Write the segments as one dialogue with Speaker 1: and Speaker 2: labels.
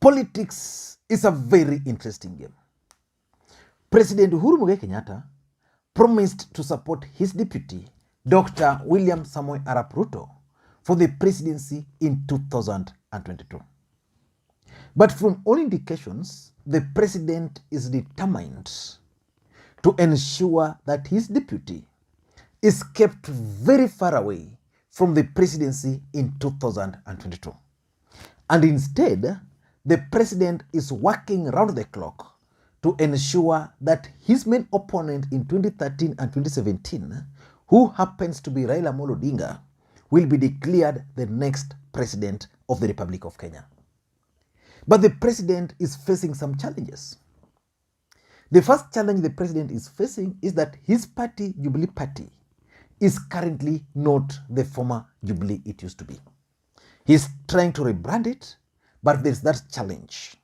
Speaker 1: Politics is a very interesting game. President Uhuru-Muigai Kenyatta promised to support his deputy, Dr. William Samoei Arap Ruto, for the presidency in 2022. But from all indications, the president is determined to ensure that his deputy is kept very far away from the presidency in 2022. And instead, the president is working round the clock to ensure that his main opponent in 2013 and 2017, who happens to be Raila Amolo Odinga, will be declared the next president of the Republic of Kenya. But the president is facing some challenges. The first challenge the president is facing is that his party, Jubilee Party, is currently not the former Jubilee it used to be. He's trying to rebrand it, but there's that challenge.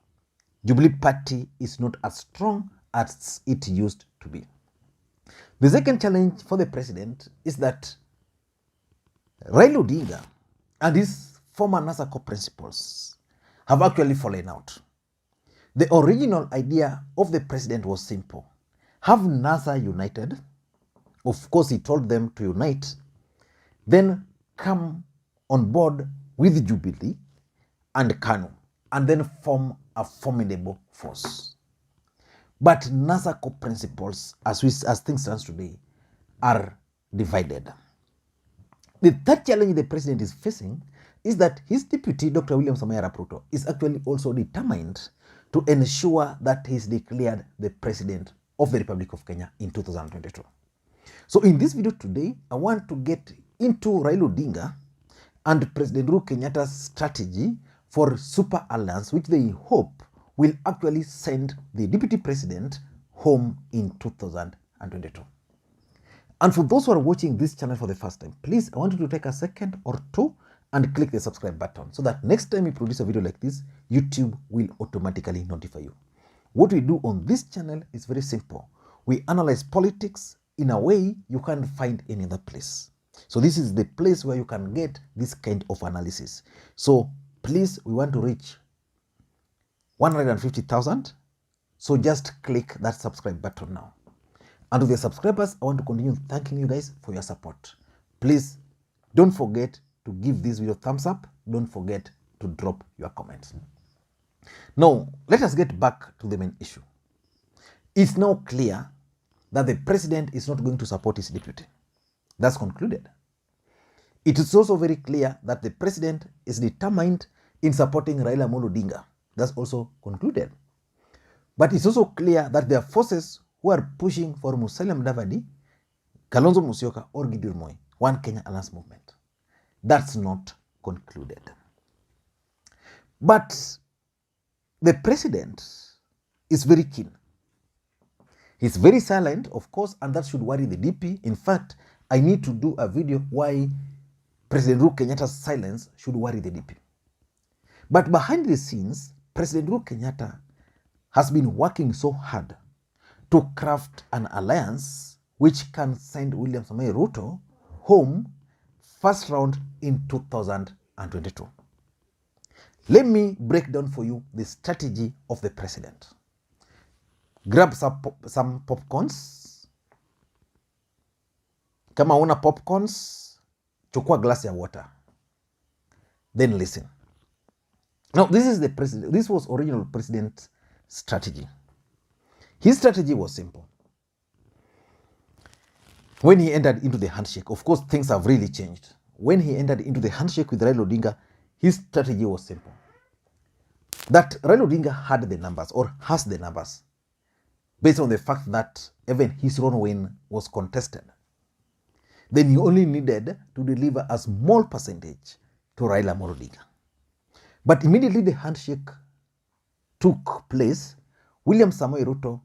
Speaker 1: Jubilee Party is not as strong as it used to be. The second challenge for the president is that Raila Odinga and his former NASA co-principals have actually fallen out. The original idea of the president was simple. Have NASA united. Of course, he told them to unite. Then come on board with Jubilee and KANU, and then form a formidable force. But NASA co-principals, as things stand today, are divided. The third challenge the president is facing is that his deputy, Dr. William Samoei Arap Ruto, is actually also determined to ensure that he is declared the president of the Republic of Kenya in 2022. So in this video today, I want to get into Raila Odinga and President Uhuru Kenyatta's strategy for super alliance, which they hope will actually send the deputy president home in 2022. And for those who are watching this channel for the first time, please, I want you to take a second or two and click the subscribe button so that next time we produce a video like this, YouTube will automatically notify you. What we do on this channel is very simple. We analyze politics in a way you can't find any other place. So this is the place where you can get this kind of analysis. So please, we want to reach 150,000. So just click that subscribe button now. And to the subscribers, I want to continue thanking you guys for your support. Please don't forget to give this video a thumbs up. Don't forget to drop your comments. Now, let us get back to the main issue. It's now clear that the president is not going to support his deputy. That's concluded. It is also very clear that the president is determined in supporting Raila Amolo Odinga. That's also concluded. But it's also clear that there are forces who are pushing for Musalia Mudavadi, Kalonzo Musyoka, or Gideon Moi, One Kenya Alliance movement. That's not concluded. But the president is very keen. He's very silent, of course, and that should worry the DP. In fact, I need to do a video why President Uhuru Kenyatta's silence should worry the DP. But behind the scenes, President Uhuru Kenyatta has been working so hard to craft an alliance which can send William Samoei Ruto home first round in 2022. Let me break down for you the strategy of the president. Grab some popcorns. Kama una popcorns, chukua glass ya water. Then listen. Now, this is the president. This was original president's strategy. His strategy was simple. When he entered into the handshake, of course, things have really changed. When he entered into the handshake with Raila Odinga, his strategy was simple. That Raila Odinga had the numbers, or has the numbers, based on the fact that even his own win was contested. Then he only needed to deliver a small percentage to Raila Amolo Odinga. But immediately the handshake took place, William Samoei Ruto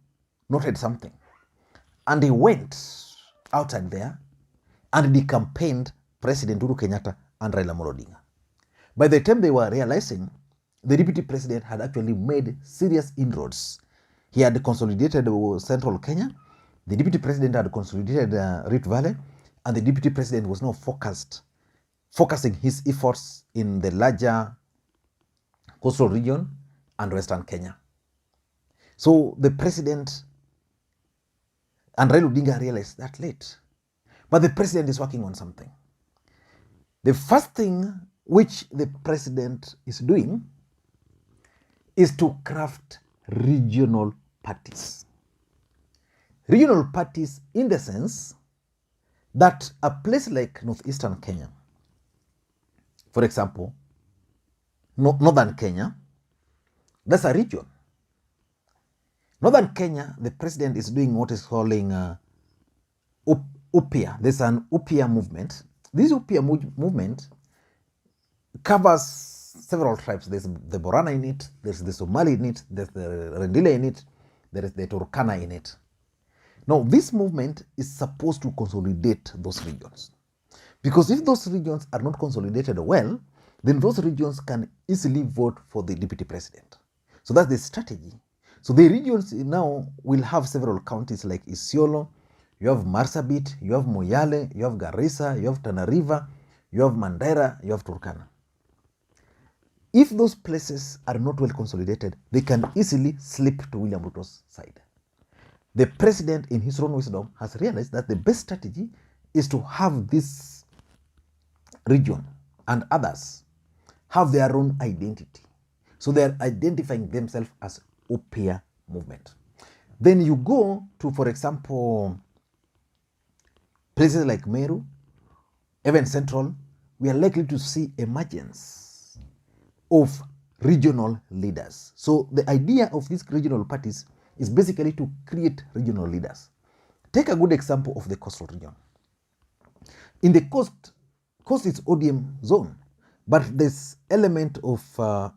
Speaker 1: noted something. And he went outside there and he campaigned President Uhuru Kenyatta and Raila Amolo Odinga. By the time they were realizing, the deputy president had actually made serious inroads. He had consolidated central Kenya, the deputy president had consolidated Rift Valley, and the deputy president was now focusing his efforts in the larger coastal region and Western Kenya. So the president and Raila Odinga realized that late. But the president is working on something. The first thing which the president is doing is to craft regional parties. Regional parties in the sense that a place like northeastern Kenya, for example, northern Kenya, that's a region. Northern Kenya, the president is doing what is calling UPIA. There's an UPIA movement. This UPIA movement covers several tribes. There's the Borana in it, there's the Somali in it, there's the Rendile in it, there is the Turkana in it. Now, this movement is supposed to consolidate those regions. Because if those regions are not consolidated well, then those regions can easily vote for the deputy president. So that's the strategy. So the regions now will have several counties like Isiolo, you have Marsabit, you have Moyale, you have Garissa, you have Tana River, you have Mandera, you have Turkana. If those places are not well consolidated, they can easily slip to William Ruto's side. The president, in his own wisdom, has realized that the best strategy is to have this region and others have their own identity. So they are identifying themselves as UPIA movement. Then you go to, for example, places like Meru, even Central, we are likely to see emergence of regional leaders. So the idea of these regional parties is basically to create regional leaders. Take a good example of the coastal region. In the coast is ODM zone, but there's element of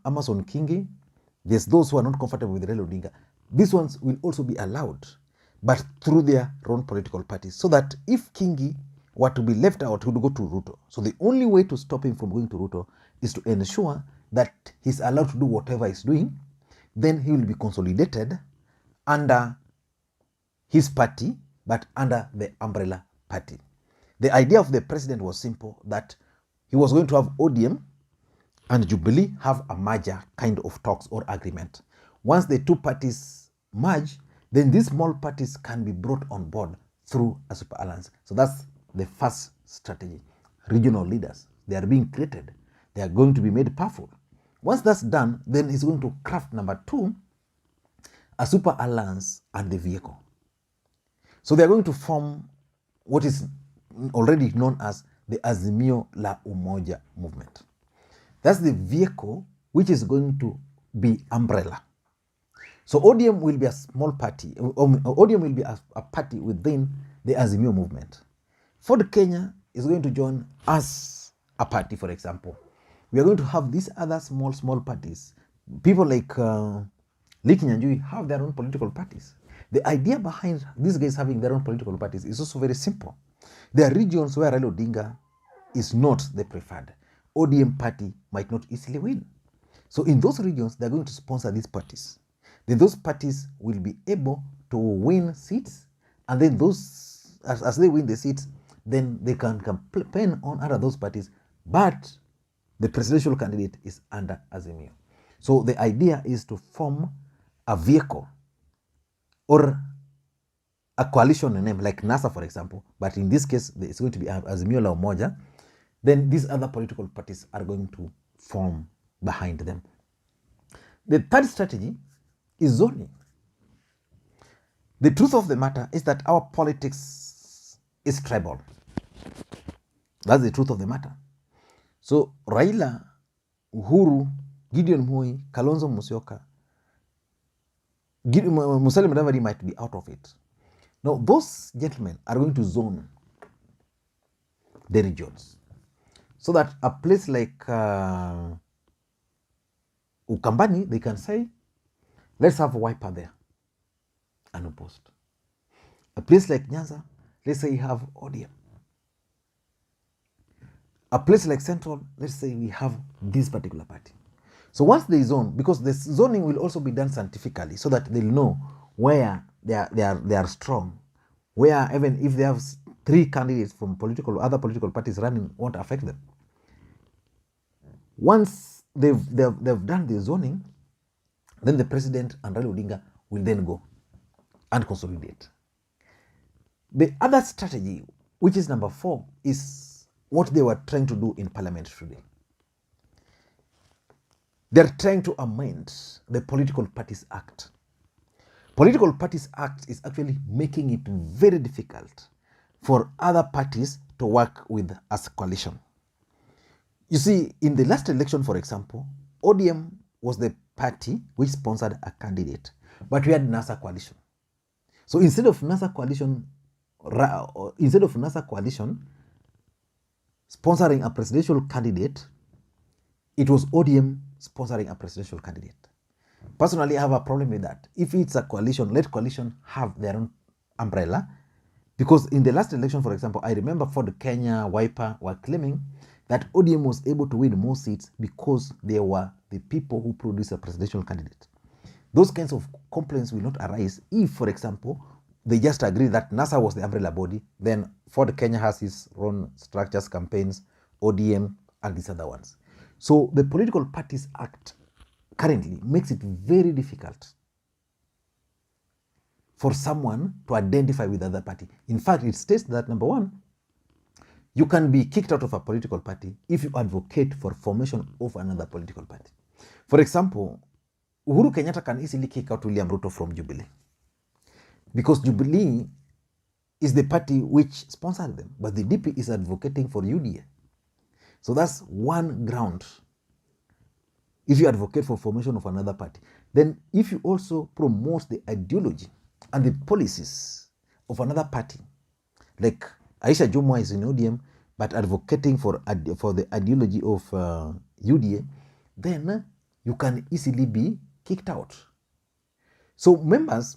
Speaker 1: Amason Kingi. There's those who are not comfortable with Raila Odinga. These ones will also be allowed, but through their own political parties, so that if Kingi were to be left out, he would go to Ruto. So the only way to stop him from going to Ruto is to ensure that he's allowed to do whatever he's doing. Then he will be consolidated under his party, but under the umbrella party. The idea of the president was simple, that he was going to have ODM and Jubilee have a merger kind of talks or agreement. Once the two parties merge, then these small parties can be brought on board through a super alliance. So that's the first strategy. Regional leaders, they are being created. They are going to be made powerful. Once that's done, then he's going to craft number two, a super alliance and the vehicle. So they are going to form what is already known as the Azimio la Umoja movement. That's the vehicle which is going to be umbrella. So ODM will be a small party. ODM will be a party within the Azimio movement. Ford Kenya is going to join as a party, for example. We are going to have these other small parties. People like Liki Nyanjui have their own political parties. The idea behind these guys having their own political parties is also very simple. There are regions where Raila Odinga is not the preferred. ODM party might not easily win. So in those regions, they're going to sponsor these parties. Then those parties will be able to win seats, and then those, as they win the seats, then they can campaign on under those parties, but the presidential candidate is under Azimio. So the idea is to form a vehicle or a coalition name like NASA, for example, but in this case, it's going to be Azimio la Umoja. Then these other political parties are going to form behind them. The third strategy is zoning. The truth of the matter is that our politics is tribal. That's the truth of the matter. So Raila, Uhuru, Gideon Moi, Kalonzo Musyoka, Musalia Mudavadi might be out of it. Now, those gentlemen are going to zone the regions so that a place like Ukambani, they can say, let's have a wiper there, unopposed. A place like Nyanza, let's say you have ODM. A place like Central, let's say we have this particular party. So once they zone, because the zoning will also be done scientifically so that they'll know where they are strong, where even if they have 3 candidates from other political parties running, won't affect them. Once they've done the zoning, then the president and Raila Odinga will then go and consolidate. The other strategy, which is number 4, is what they were trying to do in parliament today. They're trying to amend the Political Parties Act. Political Parties Act is actually making it very difficult for other parties to work with as a coalition. You see, in the last election, for example, ODM was the party which sponsored a candidate, but we had NASA coalition. So instead of NASA coalition sponsoring a presidential candidate, it was ODM sponsoring a presidential candidate. Personally, I have a problem with that. If it's a coalition, let coalition have their own umbrella. Because in the last election, for example, I remember Ford Kenya, Wiper were claiming that ODM was able to win more seats because they were the people who produced a presidential candidate. Those kinds of complaints will not arise if, for example, they just agree that NASA was the umbrella body, then Ford Kenya has his own structures, campaigns, ODM, and these other ones. So the Political Parties Act currently makes it very difficult for someone to identify with the other party. In fact, it states that, number 1, you can be kicked out of a political party if you advocate for formation of another political party. For example, Uhuru Kenyatta can easily kick out William Ruto from Jubilee, because Jubilee is the party which sponsored them, but the DP is advocating for UDA. So that's one ground. If you advocate for formation of another party, then if you also promote the ideology and the policies of another party, like Aisha Jumwa is in ODM, but advocating for the ideology of UDA, then you can easily be kicked out. So members,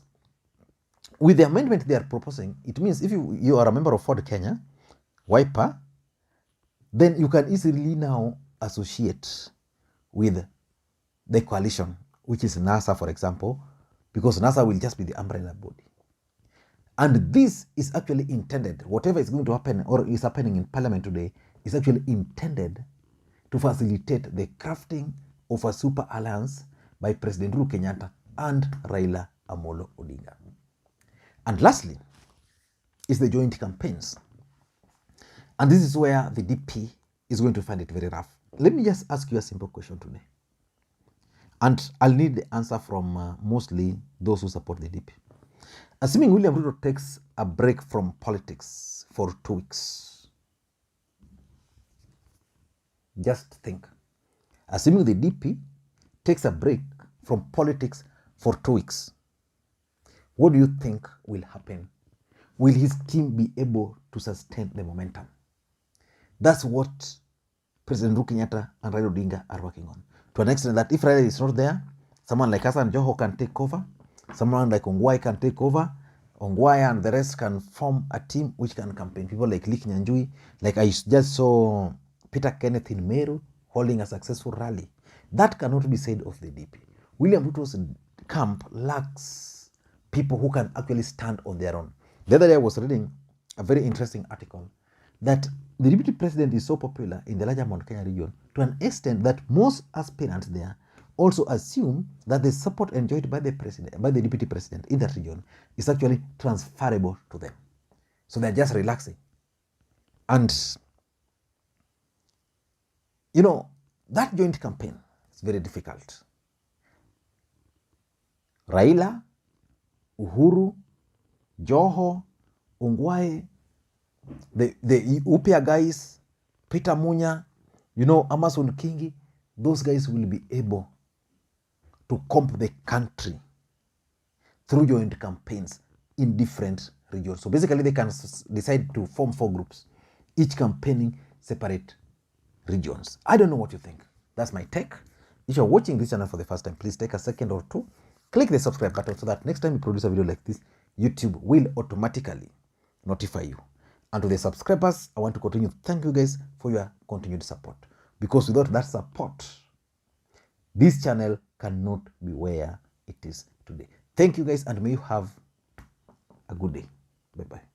Speaker 1: with the amendment they are proposing, it means if you are a member of Ford Kenya, Wiper, then you can easily now associate with the coalition, which is NASA, for example, because NASA will just be the umbrella body. And this is actually intended, whatever is going to happen or is happening in parliament today, is actually intended to facilitate the crafting of a super alliance by President Uhuru Kenyatta and Raila Amolo Odinga. And lastly, is the joint campaigns. And this is where the DP is going to find it very rough. Let me just ask you a simple question today. And I'll need the answer from mostly those who support the DP. Assuming William Ruto takes a break from politics for 2 weeks. Just think. Assuming the DP takes a break from politics for 2 weeks, what do you think will happen? Will his team be able to sustain the momentum? That's what President Uhuru Kenyatta and Raila Odinga are working on. To an extent that if Raila is not there, someone like Hassan Joho can take over. Someone like Ongwae can take over. Ongwae and the rest can form a team which can campaign. People like Lik Nyanjui, like I just saw Peter Kenneth in Meru holding a successful rally. That cannot be said of the DP. William Ruto's camp lacks people who can actually stand on their own. The other day I was reading a very interesting article that the deputy president is so popular in the larger Mount Kenya region to an extent that most aspirants there also assume that the support enjoyed by the president, by the deputy president in that region is actually transferable to them. So they're just relaxing. And, you know, that joint campaign is very difficult. Raila, Uhuru, Joho, Ongwae, the Upia guys, Peter Munya, you know, Amason Kingi, those guys will be able to comp the country through joint campaigns in different regions. So basically they can decide to form 4 groups, each campaigning separate regions. I don't know what you think. That's my take. If you're watching this channel for the first time, please take a second or 2, click the subscribe button so that next time you produce a video like this, YouTube will automatically notify you. And to the subscribers, I want to continue to thank you guys for your continued support. Because without that support, this channel cannot be where it is today. Thank you guys, and may you have a good day. Bye-bye.